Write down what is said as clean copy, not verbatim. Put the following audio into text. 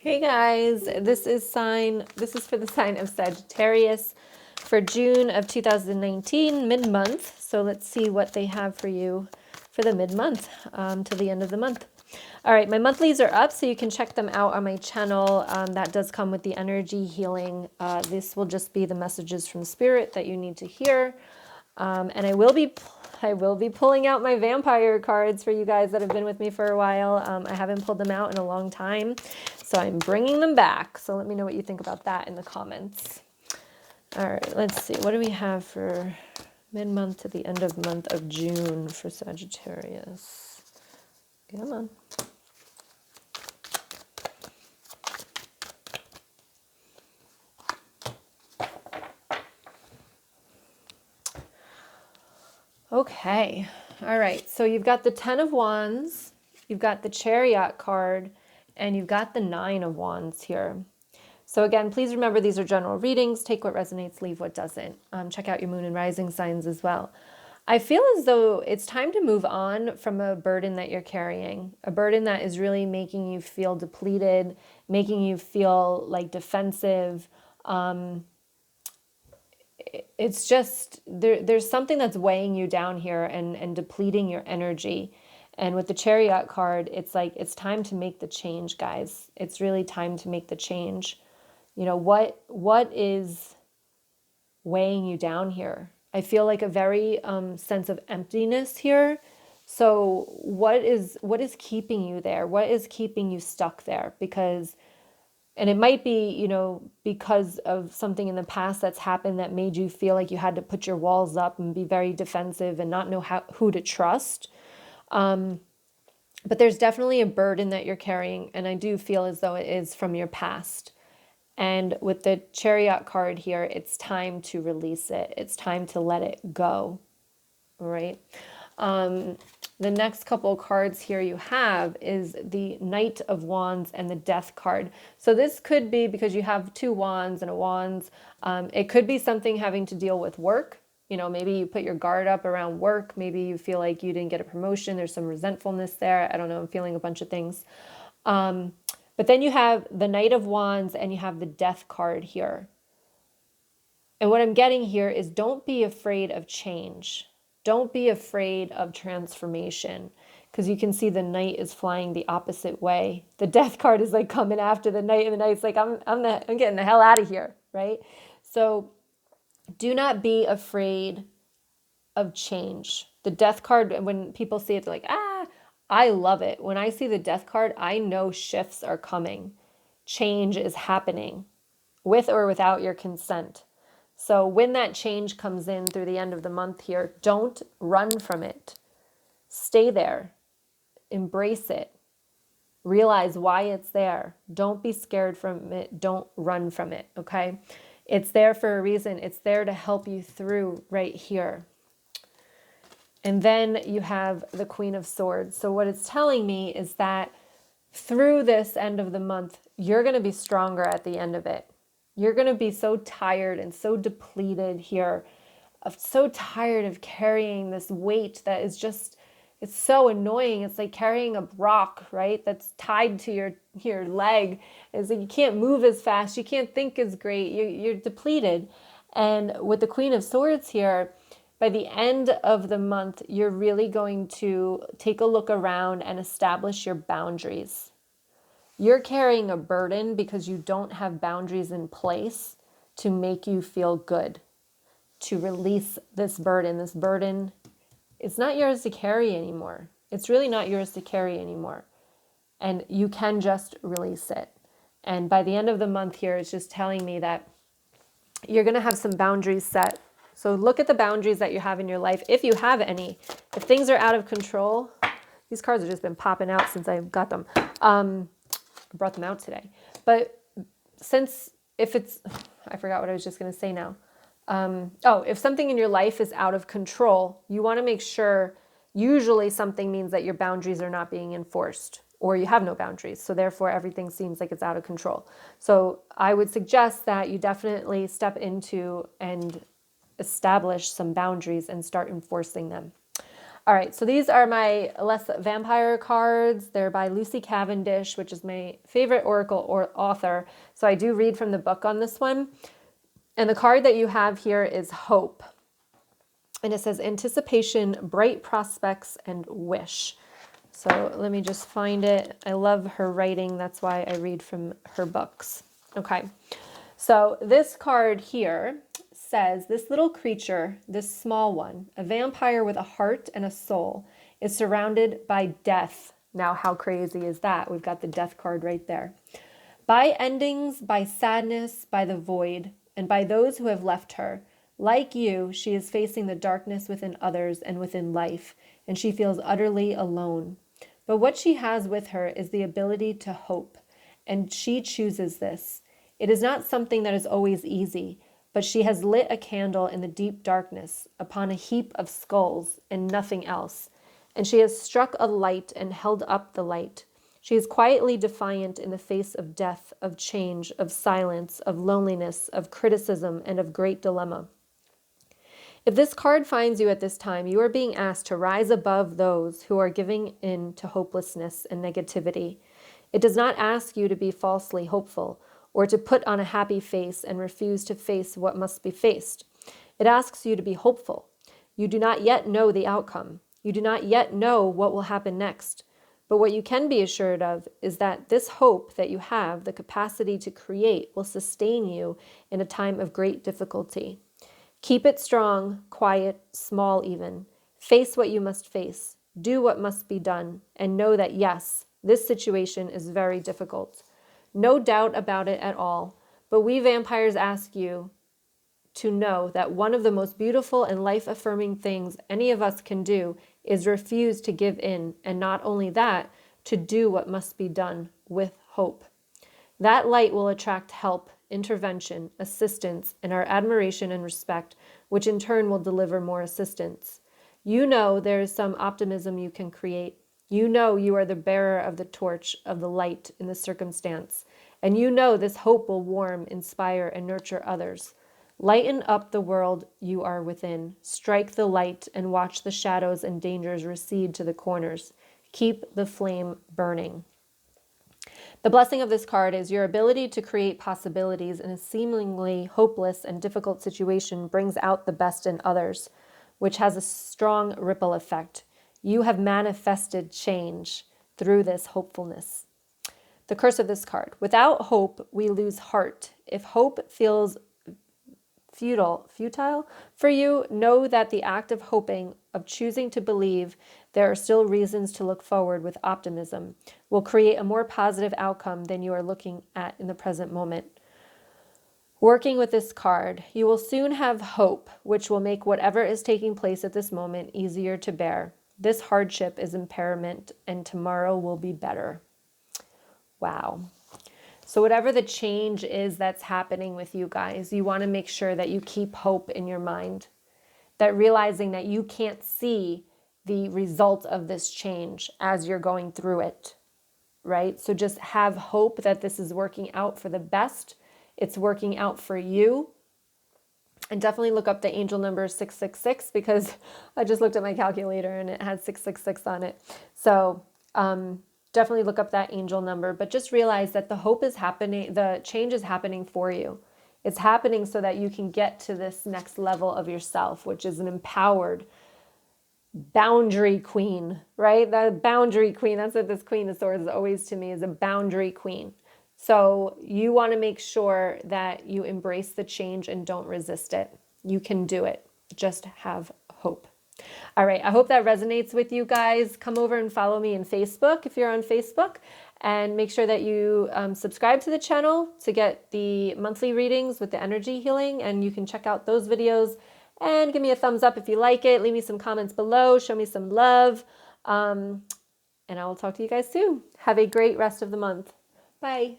Hey guys, this is for the sign of Sagittarius for June of 2019, mid-month. So let's see what they have for you for the mid-month till the end of the month. All right, my monthlies are up, so you can check them out on my channel. That does come with the energy healing. This will just be the messages from spirit that you need to hear. And I will be pulling out my vampire cards for you guys that have been with me for a while. I haven't pulled them out in a long time, so I'm bringing them back. So let me know what you think about that in the comments. All right, let's see. What do we have for mid-month to the end of month of June for Sagittarius? Come on. Okay. All right. So you've got the 10 of Wands, you've got the Chariot card, and you've got the 9 of Wands here. So again, please remember these are general readings. Take what resonates, leave what doesn't. Check out your moon and rising signs as well. I feel as though it's time to move on from a burden that you're carrying, a burden that is really making you feel depleted, making you feel like defensive. It's just there's something that's weighing you down here and depleting your energy. And with the Chariot card, it's like it's time to make the change, guys. It's really time to make the change. You know, what is weighing you down here? I feel like a very sense of emptiness here. So what is keeping you there? What is keeping you stuck there? Because, and it might be, you know, because of something in the past that's happened that made you feel like you had to put your walls up and be very defensive and not know who to trust. But there's definitely a burden that you're carrying, and I do feel as though it is from your past. And with the Chariot card here, it's time to release it. It's time to let it go. All right. The next couple cards here you have is the Knight of Wands and the Death card. So this could be because you have two wands and a wands. It could be something having to deal with work. You know, maybe you put your guard up around work. Maybe you feel like you didn't get a promotion. There's some resentfulness there. I don't know. I'm feeling a bunch of things. But then you have the Knight of Wands and you have the Death card here. And what I'm getting here is don't be afraid of change. Don't be afraid of transformation, because you can see the Knight is flying the opposite way. The Death card is like coming after the Knight, and the Knight's like, I'm getting the hell out of here, right? So do not be afraid of change. The Death card, when people see it, they're like, I love it. When I see the Death card, I know shifts are coming. Change is happening with or without your consent. So when that change comes in through the end of the month here, don't run from it. Stay there. Embrace it. Realize why it's there. Don't be scared from it. Don't run from it, okay? It's there for a reason. It's there to help you through right here. And then you have the Queen of Swords. So what it's telling me is that through this end of the month, you're going to be stronger at the end of it. You're going to be so tired and so depleted here, so tired of carrying this weight that is just, it's so annoying. It's like carrying a rock, right? That's tied to your leg. It's like you can't move as fast. You can't think as great. You're depleted. And with the Queen of Swords here, by the end of the month, you're really going to take a look around and establish your boundaries. You're carrying a burden because you don't have boundaries in place to make you feel good, to release this burden. This burden, it's not yours to carry anymore. It's really not yours to carry anymore. And you can just release it. And by the end of the month here, it's just telling me that you're going to have some boundaries set. So look at the boundaries that you have in your life, if you have any. If things are out of control, these cards have just been popping out since I got them. Brought them out today. But I forgot what I was just going to say now. If something in your life is out of control, you want to make sure, usually something means that your boundaries are not being enforced or you have no boundaries. So therefore everything seems like it's out of control. So I would suggest that you definitely step into and establish some boundaries and start enforcing them. All right, so these are my less vampire cards. They're by Lucy Cavendish, which is my favorite oracle or author. So I do read from the book on this one. And the card that you have here is Hope. And it says anticipation, bright prospects, and wish. So let me just find it. I love her writing. That's why I read from her books. Okay. So this card here says this little creature, this small one, a vampire with a heart and a soul, is surrounded by death. Now, how crazy is that? We've got the death card right there. By endings, by sadness, by the void, and by those who have left her. Like you, she is facing the darkness within others and within life, and she feels utterly alone. But what she has with her is the ability to hope, and she chooses this. It is not something that is always easy, but she has lit a candle in the deep darkness upon a heap of skulls and nothing else, and she has struck a light and held up the light. She is quietly defiant in the face of death, of change, of silence, of loneliness, of criticism, and of great dilemma. If this card finds you at this time, you are being asked to rise above those who are giving in to hopelessness and negativity. It does not ask you to be falsely hopeful or to put on a happy face and refuse to face what must be faced. It asks you to be hopeful. You do not yet know the outcome. You do not yet know what will happen next. But what you can be assured of is that this hope that you have the capacity to create will sustain you in a time of great difficulty. Keep it strong, quiet, small even. Face what you must face. Do what must be done. And know that, yes, this situation is very difficult. No doubt about it at all. But we vampires ask you to know that one of the most beautiful and life-affirming things any of us can do is refuse to give in. And not only that, to do what must be done with hope. That light will attract help, intervention, assistance, and our admiration and respect, which in turn will deliver more assistance. You know there is some optimism you can create. You know you are the bearer of the torch of the light in the circumstance. And you know this hope will warm, inspire, and nurture others. Lighten up the world you are within. Strike the light and watch the shadows and dangers recede to the corners. Keep the flame burning. The blessing of this card is your ability to create possibilities in a seemingly hopeless and difficult situation brings out the best in others, which has a strong ripple effect. You have manifested change through this hopefulness. The curse of this card. Without hope, we lose heart. If hope feels futile for you, know that the act of hoping, of choosing to believe there are still reasons to look forward with optimism, will create a more positive outcome than you are looking at in the present moment. Working with this card, you will soon have hope, which will make whatever is taking place at this moment easier to bear. This hardship is impairment, and tomorrow will be better. Wow. So whatever the change is that's happening with you guys, you want to make sure that you keep hope in your mind. That realizing that you can't see the result of this change as you're going through it, right? So just have hope that this is working out for the best. It's working out for you. And definitely look up the angel number 666 because I just looked at my calculator and it had 666 on it. So definitely look up that angel number, but just realize that the hope is happening, the change is happening for you. It's happening so that you can get to this next level of yourself, which is an empowered boundary queen, right? The boundary queen, that's what this Queen of Swords is always to me, is a boundary queen. So you want to make sure that you embrace the change and don't resist it. You can do it. Just have hope. All right, I hope that resonates with you guys. Come over and follow me on Facebook if you're on Facebook, and make sure that you subscribe to the channel to get the monthly readings with the energy healing, and you can check out those videos and give me a thumbs up if you like it. Leave me some comments below. Show me some love, and I will talk to you guys soon. Have a great rest of the month. Bye.